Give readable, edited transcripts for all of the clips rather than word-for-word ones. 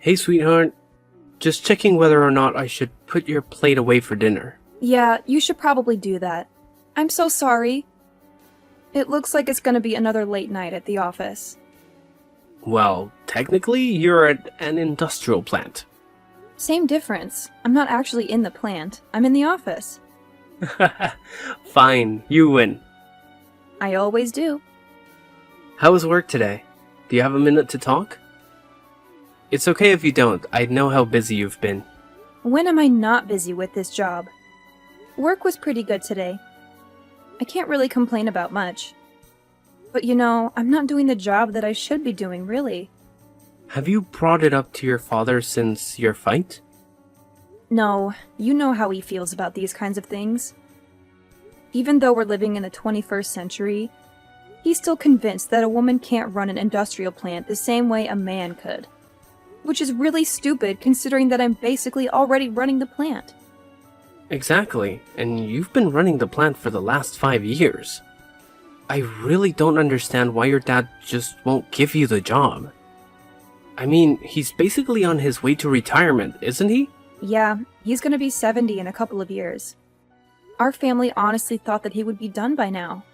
Hey, sweetheart. Just checking whether or not I should put your plate away for dinner. Yeah, you should probably do that. I'm so sorry. It looks like it's gonna be another late night at the office. Well, technically, you're at an industrial plant. Same difference. I'm not actually in the plant. I'm in the office. Fine, you win. I always do. How was work today? Do you have a minute to talk? It's okay if you don't. I know how busy you've been. When am I not busy with this job? Work was pretty good today. I can't really complain about much. But I'm not doing the job that I should be doing, really. Have you brought it up to your father since your fight? No, you know how he feels about these kinds of things. Even though we're living in the 21st century, he's still convinced that a woman can't run an industrial plant the same way a man could. Which is really stupid considering that I'm basically already running the plant. Exactly, and you've been running the plant for the last 5 years. I really don't understand why your dad just won't give you the job. I mean, he's basically on his way to retirement, isn't he? Yeah, he's gonna be 70 in a couple of years. Our family honestly thought that he would be done by now.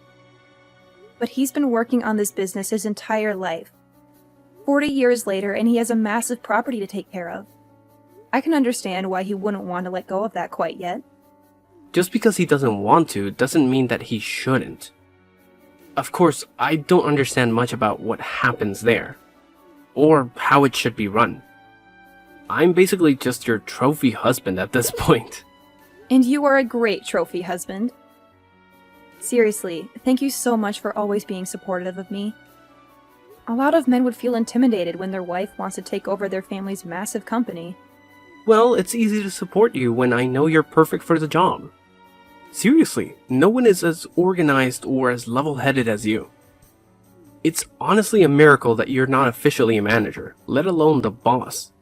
But he's been working on this business his entire life. 40 years later, and he has a massive property to take care of. I can understand why he wouldn't want to let go of that quite yet. Just because he doesn't want to doesn't mean that he shouldn't. Of course, I don't understand much about what happens there, or how it should be run. I'm basically just your trophy husband at this point. And you are a great trophy husband. Seriously, thank you so much for always being supportive of me. A lot of men would feel intimidated when their wife wants to take over their family's massive company. Well, it's easy to support you when I know you're perfect for the job. Seriously, no one is as organized or as level-headed as you. It's honestly a miracle that you're not officially a manager, let alone the boss.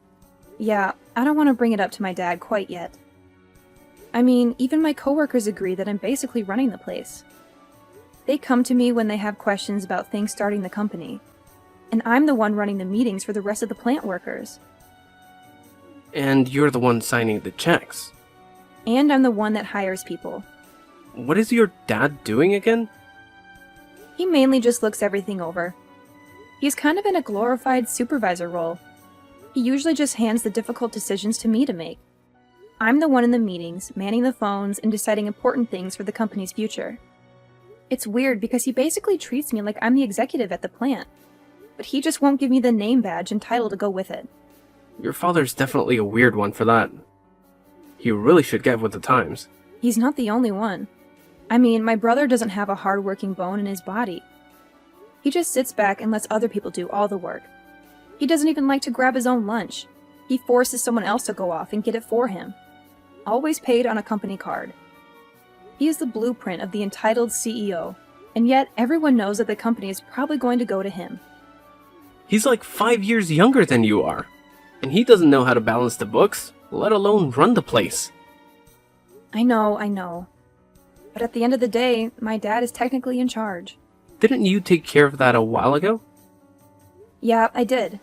Yeah, I don't want to bring it up to my dad quite yet. I mean, even my coworkers agree that I'm basically running the place. They come to me when they have questions about things starting the company. And I'm the one running the meetings for the rest of the plant workers. And you're the one signing the checks. And I'm the one that hires people. What is your dad doing again? He mainly just looks everything over. He's kind of in a glorified supervisor role. He usually just hands the difficult decisions to me to make. I'm the one in the meetings, manning the phones, and deciding important things for the company's future. It's weird because he basically treats me like I'm the executive at the plant. But he just won't give me the name badge and title to go with it. Your father's definitely a weird one for that. He really should get with the times. He's not the only one. I mean, my brother doesn't have a hard-working bone in his body. He just sits back and lets other people do all the work. He doesn't even like to grab his own lunch. He forces someone else to go off and get it for him. Always paid on a company card. He is the blueprint of the entitled CEO, and yet everyone knows that the company is probably going to go to him. He's like 5 years younger than you are, and he doesn't know how to balance the books, let alone run the place. I know. But at the end of the day, my dad is technically in charge. Didn't you take care of that a while ago? Yeah, I did.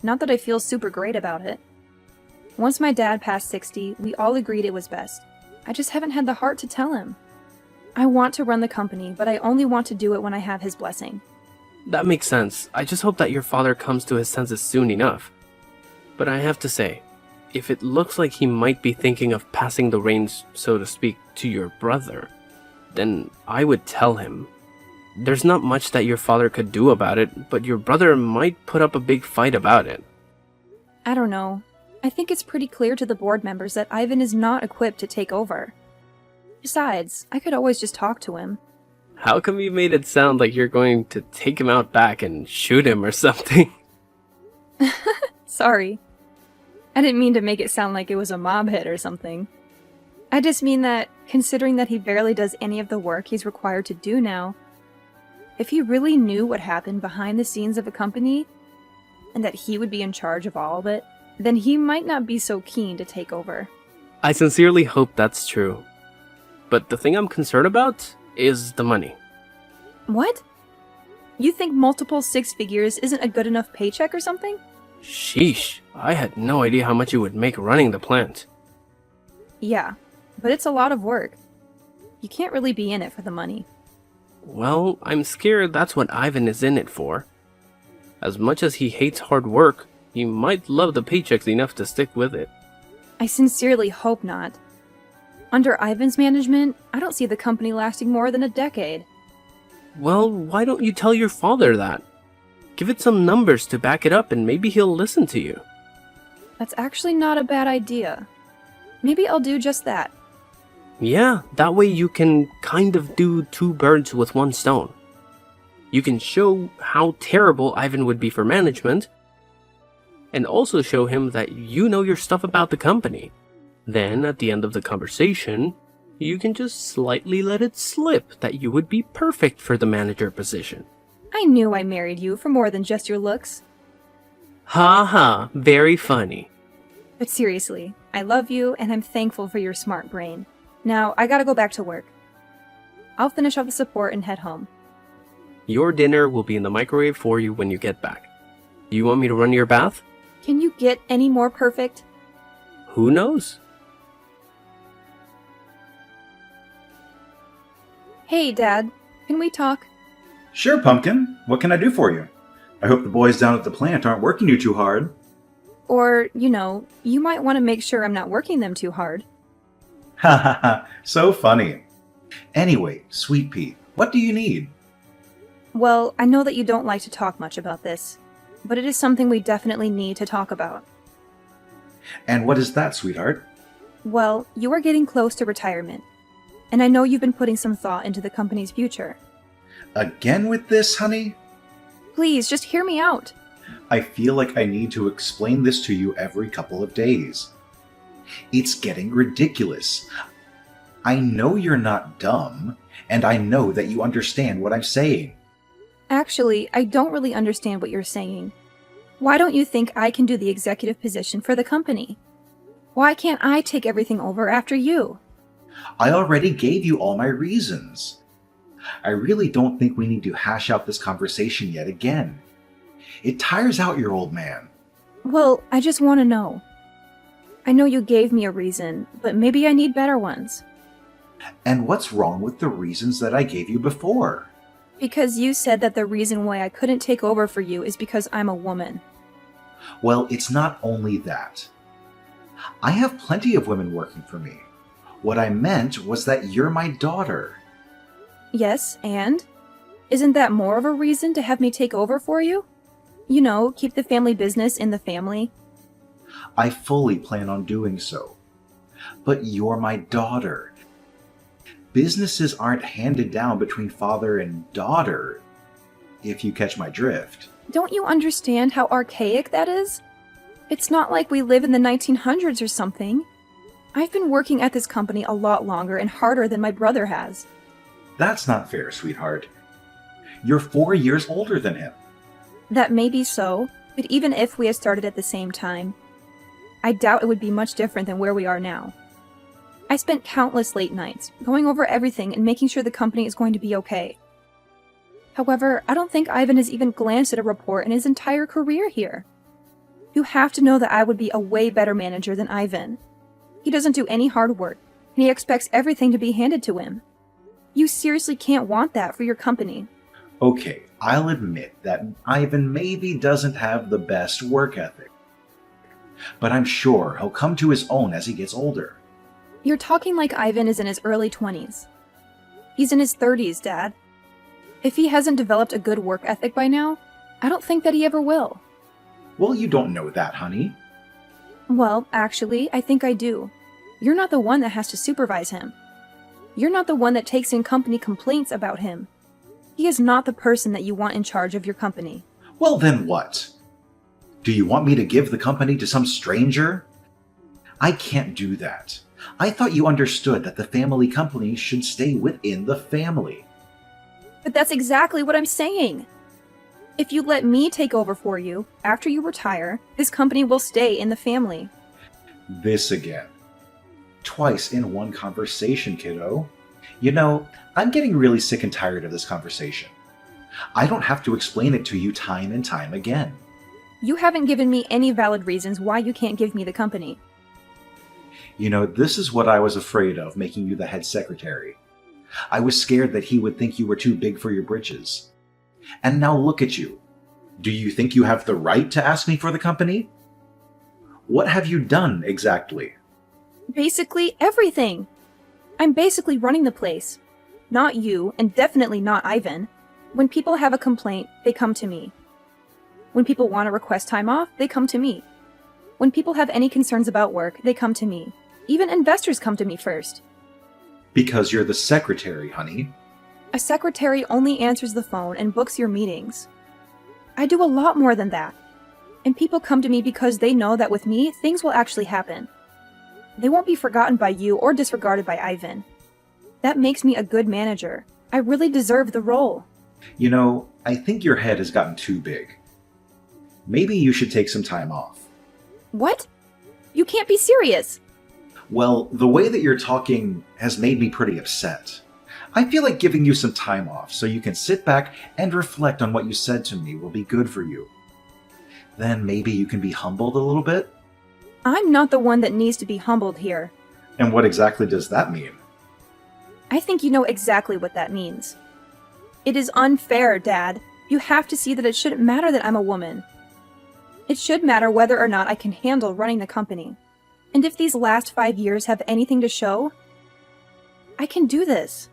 Not that I feel super great about it. Once my dad passed 60, we all agreed it was best. I just haven't had the heart to tell him. I want to run the company, but I only want to do it when I have his blessing. That makes sense. I just hope that your father comes to his senses soon enough. But I have to say, if it looks like he might be thinking of passing the reins, so to speak, to your brother, then I would tell him. There's not much that your father could do about it, but your brother might put up a big fight about it. I don't know. I think it's pretty clear to the board members that Ivan is not equipped to take over. Besides, I could always just talk to him. How come you made it sound like you're going to take him out back and shoot him or something? Sorry. I didn't mean to make it sound like it was a mob hit or something. I just mean that, considering that he barely does any of the work he's required to do now, if he really knew what happened behind the scenes of a company, and that he would be in charge of all of it, then he might not be so keen to take over. I sincerely hope that's true. But the thing I'm concerned about is the money. What? You think multiple six figures isn't a good enough paycheck or something? Sheesh, I had no idea how much you would make running the plant. Yeah, but it's a lot of work. You can't really be in it for the money. Well, I'm scared that's what Ivan is in it for. As much as he hates hard work, he might love the paychecks enough to stick with it. I sincerely hope not. Under Ivan's management, I don't see the company lasting more than a decade. Well, why don't you tell your father that? Give it some numbers to back it up and maybe he'll listen to you. That's actually not a bad idea. Maybe I'll do just that. Yeah, that way you can kind of do two birds with one stone. You can show how terrible Ivan would be for management, and also show him that you know your stuff about the company. Then, at the end of the conversation, you can just slightly let it slip that you would be perfect for the manager position. I knew I married you for more than just your looks. Ha ha, very funny. But seriously, I love you and I'm thankful for your smart brain. Now, I gotta go back to work. I'll finish off the support and head home. Your dinner will be in the microwave for you when you get back. You want me to run your bath? Can you get any more perfect? Who knows? Hey, Dad. Can we talk? Sure, Pumpkin. What can I do for you? I hope the boys down at the plant aren't working you too hard. Or, you might want to make sure I'm not working them too hard. Ha ha ha, so funny. Anyway, Sweet Pea, what do you need? Well, I know that you don't like to talk much about this, but it is something we definitely need to talk about. And what is that, sweetheart? Well, you are getting close to retirement, and I know you've been putting some thought into the company's future. Again with this, honey? Please, just hear me out. I feel like I need to explain this to you every couple of days. It's getting ridiculous. I know you're not dumb, and I know that you understand what I'm saying. Actually, I don't really understand what you're saying. Why don't you think I can do the executive position for the company? Why can't I take everything over after you? I already gave you all my reasons. I really don't think we need to hash out this conversation yet again. It tires out your old man. Well, I just want to know. I know you gave me a reason, but maybe I need better ones. And what's wrong with the reasons that I gave you before? Because you said that the reason why I couldn't take over for you is because I'm a woman. Well, it's not only that. I have plenty of women working for me. What I meant was that you're my daughter. Yes, and? Isn't that more of a reason to have me take over for you? Keep the family business in the family. I fully plan on doing so. But you're my daughter. Businesses aren't handed down between father and daughter, if you catch my drift. Don't you understand how archaic that is? It's not like we live in the 1900s or something. I've been working at this company a lot longer and harder than my brother has. That's not fair, sweetheart. You're 4 years older than him. That may be so, but even if we had started at the same time, I doubt it would be much different than where we are now. I spent countless late nights, going over everything and making sure the company is going to be okay. However, I don't think Ivan has even glanced at a report in his entire career here. You have to know that I would be a way better manager than Ivan. He doesn't do any hard work, and he expects everything to be handed to him. You seriously can't want that for your company. Okay, I'll admit that Ivan maybe doesn't have the best work ethic. But I'm sure he'll come to his own as he gets older. You're talking like Ivan is in his early 20s. He's in his 30s, Dad. If he hasn't developed a good work ethic by now, I don't think that he ever will. Well, you don't know that, honey. Well, actually, I think I do. You're not the one that has to supervise him. You're not the one that takes in company complaints about him. He is not the person that you want in charge of your company. Well, then what? Do you want me to give the company to some stranger? I can't do that. I thought you understood that the family company should stay within the family. But that's exactly what I'm saying. If you let me take over for you, after you retire, this company will stay in the family. This again. Twice in one conversation, kiddo. I'm getting really sick and tired of this conversation. I don't have to explain it to you time and time again. You haven't given me any valid reasons why you can't give me the company. You know, this is what I was afraid of, making you the head secretary. I was scared that he would think you were too big for your britches. And now look at you. Do you think you have the right to ask me for the company? What have you done exactly? Basically everything. I'm basically running the place. Not you, and definitely not Ivan. When people have a complaint, they come to me. When people want to request time off, they come to me. When people have any concerns about work, they come to me. Even investors come to me first. Because you're the secretary, honey. A secretary only answers the phone and books your meetings. I do a lot more than that. And people come to me because they know that with me, things will actually happen. They won't be forgotten by you or disregarded by Ivan. That makes me a good manager. I really deserve the role. You know, I think your head has gotten too big. Maybe you should take some time off. What? You can't be serious. Well, the way that you're talking has made me pretty upset. I feel like giving you some time off so you can sit back and reflect on what you said to me will be good for you. Then maybe you can be humbled a little bit? I'm not the one that needs to be humbled here. And what exactly does that mean? I think you know exactly what that means. It is unfair, Dad. You have to see that it shouldn't matter that I'm a woman. It should matter whether or not I can handle running the company. And if these last 5 years have anything to show, I can do this.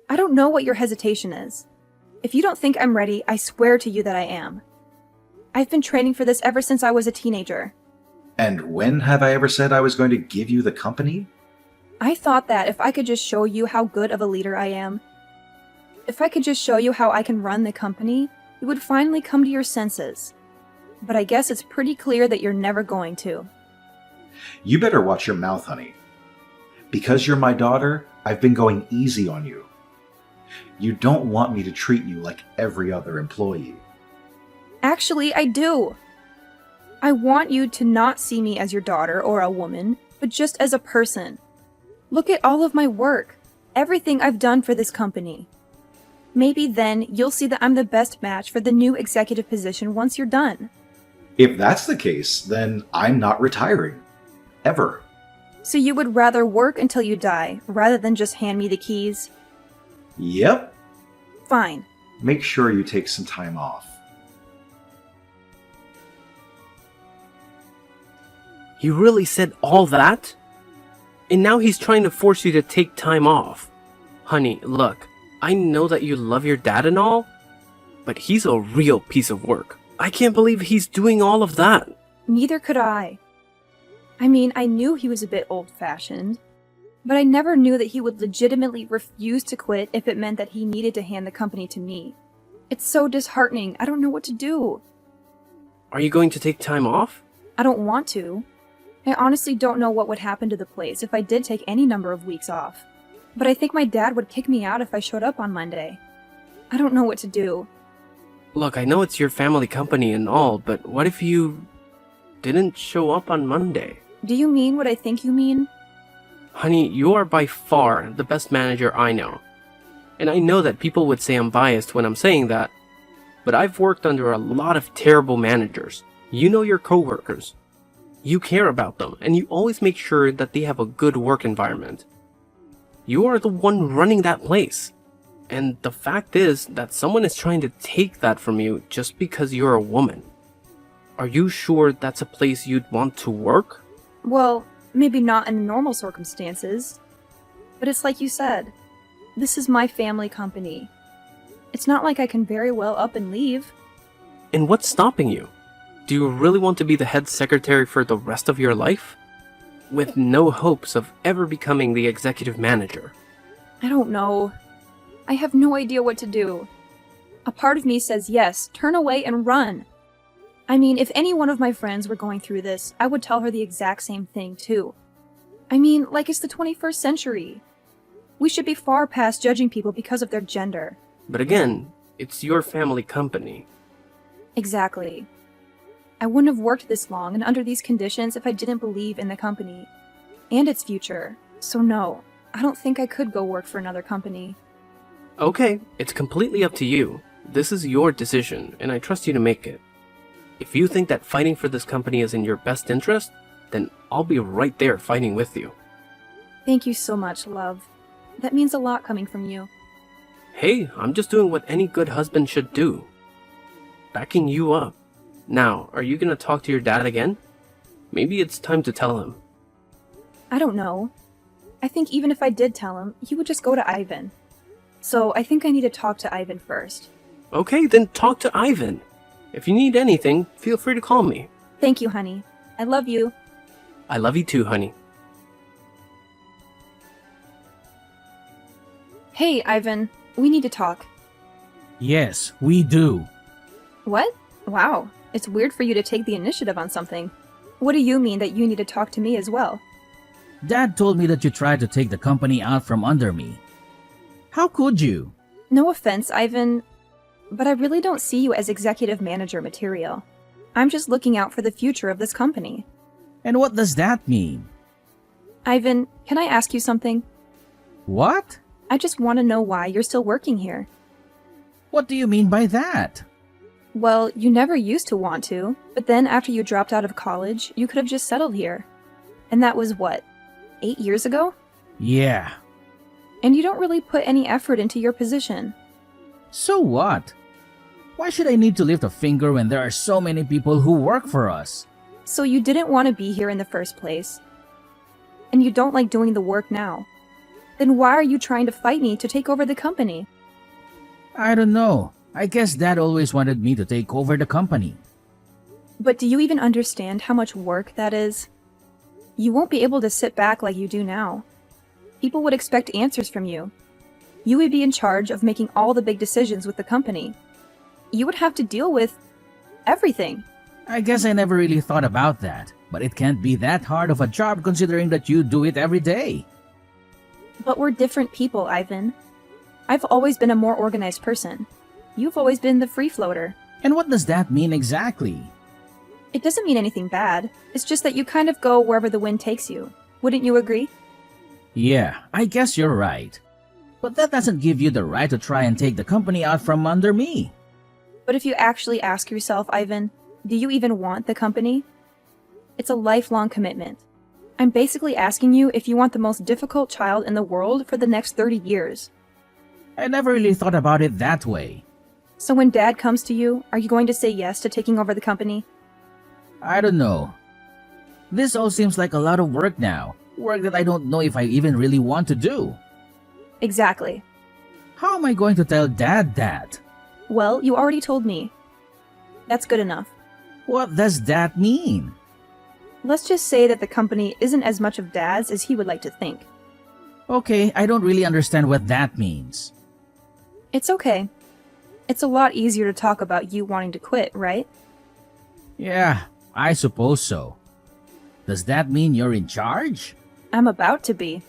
I don't know what your hesitation is. If you don't think I'm ready, I swear to you that I am. I've been training for this ever since I was a teenager. And when have I ever said I was going to give you the company? I thought that if I could just show you how good of a leader I am, if I could just show you how I can run the company, you would finally come to your senses. But I guess it's pretty clear that you're never going to. You better watch your mouth, honey. Because you're my daughter, I've been going easy on you. You don't want me to treat you like every other employee. Actually, I do. I want you to not see me as your daughter or a woman, but just as a person. Look at all of my work, everything I've done for this company. Maybe then you'll see that I'm the best match for the new executive position once you're done. If that's the case, then I'm not retiring. Ever. So you would rather work until you die, rather than just hand me the keys? Yep. Fine. Make sure you take some time off. He really said all that? And now he's trying to force you to take time off. Honey, look, I know that you love your dad and all, but he's a real piece of work. I can't believe he's doing all of that. Neither could I. I mean, I knew he was a bit old-fashioned, but I never knew that he would legitimately refuse to quit if it meant that he needed to hand the company to me. It's so disheartening. I don't know what to do. Are you going to take time off? I don't want to. I honestly don't know what would happen to the place if I did take any number of weeks off. But I think my dad would kick me out if I showed up on Monday. I don't know what to do. Look, I know it's your family company and all, but what if you didn't show up on Monday? Do you mean what I think you mean? Honey, you are by far the best manager I know. And I know that people would say I'm biased when I'm saying that, but I've worked under a lot of terrible managers. You know your coworkers. You care about them, and you always make sure that they have a good work environment. You are the one running that place. And the fact is that someone is trying to take that from you just because you're a woman. Are you sure that's a place you'd want to work? Well, maybe not in normal circumstances. But it's like you said. This is my family company. It's not like I can very well up and leave. And what's stopping you? Do you really want to be the head secretary for the rest of your life? With no hopes of ever becoming the executive manager? I don't know. I have no idea what to do. A part of me says yes, turn away and run. I mean, if any one of my friends were going through this, I would tell her the exact same thing too. I mean, like it's the 21st century. We should be far past judging people because of their gender. But again, it's your family company. Exactly. I wouldn't have worked this long and under these conditions if I didn't believe in the company and its future. So no, I don't think I could go work for another company. Okay, it's completely up to you. This is your decision, and I trust you to make it. If you think that fighting for this company is in your best interest, then I'll be right there fighting with you. Thank you so much, love. That means a lot coming from you. Hey, I'm just doing what any good husband should do. Backing you up. Now, are you gonna talk to your dad again? Maybe it's time to tell him. I don't know. I think even if I did tell him, he would just go to Ivan. So I think I need to talk to Ivan first. Okay, then talk to Ivan. If you need anything, feel free to call me. Thank you, honey. I love you. I love you too, honey. Hey, Ivan. We need to talk. Yes, we do. What? Wow. It's weird for you to take the initiative on something. What do you mean that you need to talk to me as well? Dad told me that you tried to take the company out from under me. How could you? No offense, Ivan, but I really don't see you as executive manager material. I'm just looking out for the future of this company. And what does that mean? Ivan, can I ask you something? What? I just want to know why you're still working here. What do you mean by that? Well, you never used to want to, but then after you dropped out of college, you could have just settled here. And that was what, 8 years ago? Yeah. And you don't really put any effort into your position. So what? Why should I need to lift a finger when there are so many people who work for us? So you didn't want to be here in the first place. And you don't like doing the work now. Then why are you trying to fight me to take over the company? I don't know. I guess Dad always wanted me to take over the company. But do you even understand how much work that is? You won't be able to sit back like you do now. People would expect answers from you. You would be in charge of making all the big decisions with the company. You would have to deal with everything. I guess I never really thought about that, but it can't be that hard of a job considering that you do it every day. But we're different people, Ivan. I've always been a more organized person. You've always been the free floater. And what does that mean exactly? It doesn't mean anything bad. It's just that you kind of go wherever the wind takes you. Wouldn't you agree? Yeah, I guess you're right. But that doesn't give you the right to try and take the company out from under me. But if you actually ask yourself, Ivan, do you even want the company? It's a lifelong commitment. I'm basically asking you if you want the most difficult child in the world for the next 30 years. I never really thought about it that way. So when Dad comes to you, are you going to say yes to taking over the company? I don't know. This all seems like a lot of work now. Work that I don't know if I even really want to do. Exactly. How am I going to tell Dad that? Well, you already told me. That's good enough. What does that mean? Let's just say that the company isn't as much of Dad's as he would like to think. Okay, I don't really understand what that means. It's okay. It's a lot easier to talk about you wanting to quit, right? Yeah, I suppose so. Does that mean you're in charge? I'm about to be.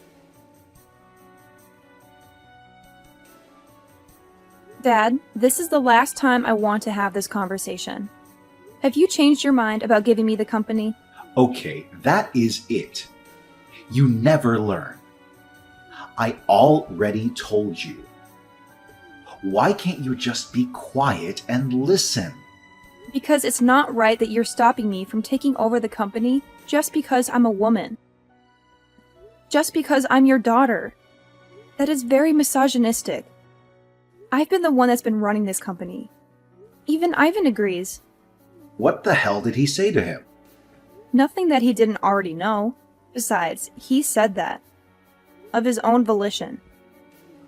Dad, this is the last time I want to have this conversation. Have you changed your mind about giving me the company? Okay, that is it. You never learn. I already told you. Why can't you just be quiet and listen? Because it's not right that you're stopping me from taking over the company just because I'm a woman. Just because I'm your daughter. That is very misogynistic. I've been the one that's been running this company. Even Ivan agrees. What the hell did he say to him? Nothing that he didn't already know. Besides, he said that. Of his own volition.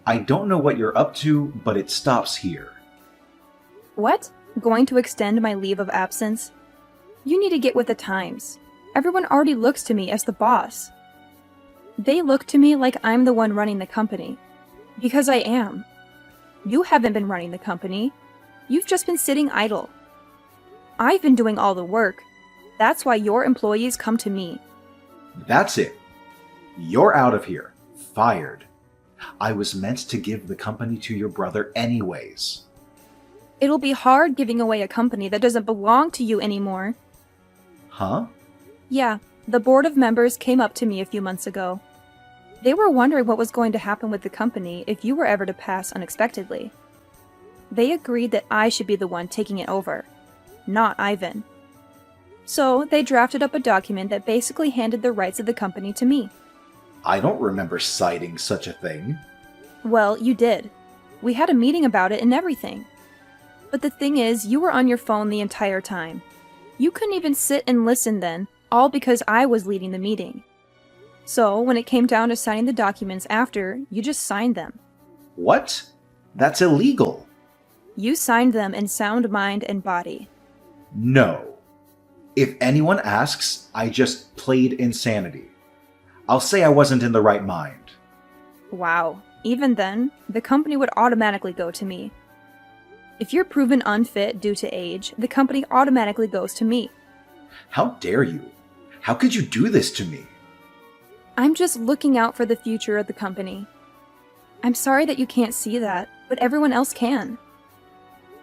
I don't know what you're up to, but it stops here. What? Going to extend my leave of absence? You need to get with the times. Everyone already looks to me as the boss. They look to me like I'm the one running the company. Because I am. You haven't been running the company. You've just been sitting idle. I've been doing all the work. That's why your employees come to me. That's it. You're out of here. Fired. I was meant to give the company to your brother anyways. It'll be hard giving away a company that doesn't belong to you anymore. Huh? Yeah, the board of members came up to me a few months ago. They were wondering what was going to happen with the company if you were ever to pass unexpectedly. They agreed that I should be the one taking it over, not Ivan. So they drafted up a document that basically handed the rights of the company to me. I don't remember citing such a thing. Well, you did. We had a meeting about it and everything. But the thing is, you were on your phone the entire time. You couldn't even sit and listen then, all because I was leading the meeting. So, when it came down to signing the documents after, you just signed them. What? That's illegal. You signed them in sound mind and body. No. If anyone asks, I just played insanity. I'll say I wasn't in the right mind. Wow. Even then, the company would automatically go to me. If you're proven unfit due to age, the company automatically goes to me. How dare you? How could you do this to me? I'm just looking out for the future of the company. I'm sorry that you can't see that, but everyone else can.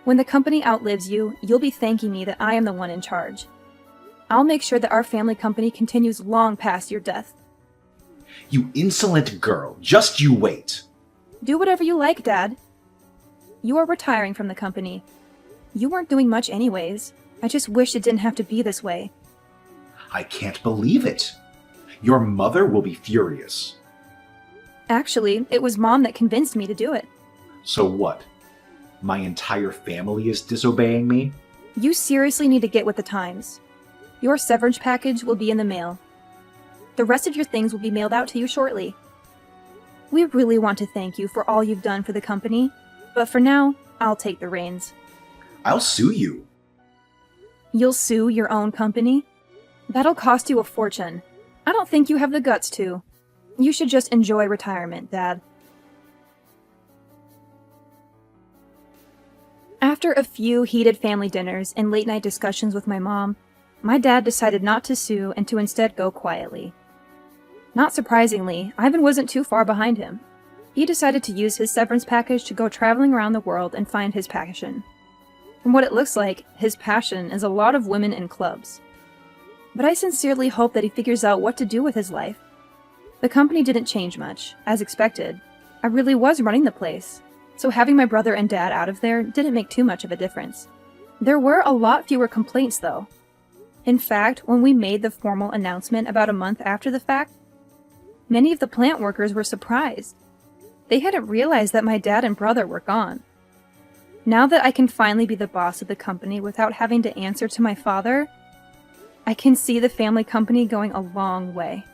When the company outlives you, you'll be thanking me that I am the one in charge. I'll make sure that our family company continues long past your death. You insolent girl, just you wait. Do whatever you like, Dad. You are retiring from the company. You weren't doing much anyways. I just wish it didn't have to be this way. I can't believe it. Your mother will be furious. Actually, it was Mom that convinced me to do it. So what? My entire family is disobeying me? You seriously need to get with the times. Your severance package will be in the mail. The rest of your things will be mailed out to you shortly. We really want to thank you for all you've done for the company, but for now, I'll take the reins. I'll sue you. You'll sue your own company? That'll cost you a fortune. I don't think you have the guts to. You should just enjoy retirement, Dad. After a few heated family dinners and late-night discussions with my mom, my dad decided not to sue and to instead go quietly. Not surprisingly, Ivan wasn't too far behind him. He decided to use his severance package to go traveling around the world and find his passion. From what it looks like, his passion is a lot of women and clubs. But I sincerely hope that he figures out what to do with his life. The company didn't change much, as expected. I really was running the place, so having my brother and dad out of there didn't make too much of a difference. There were a lot fewer complaints, though. In fact, when we made the formal announcement about a month after the fact, many of the plant workers were surprised. They hadn't realized that my dad and brother were gone. Now that I can finally be the boss of the company without having to answer to my father, I can see the family company going a long way.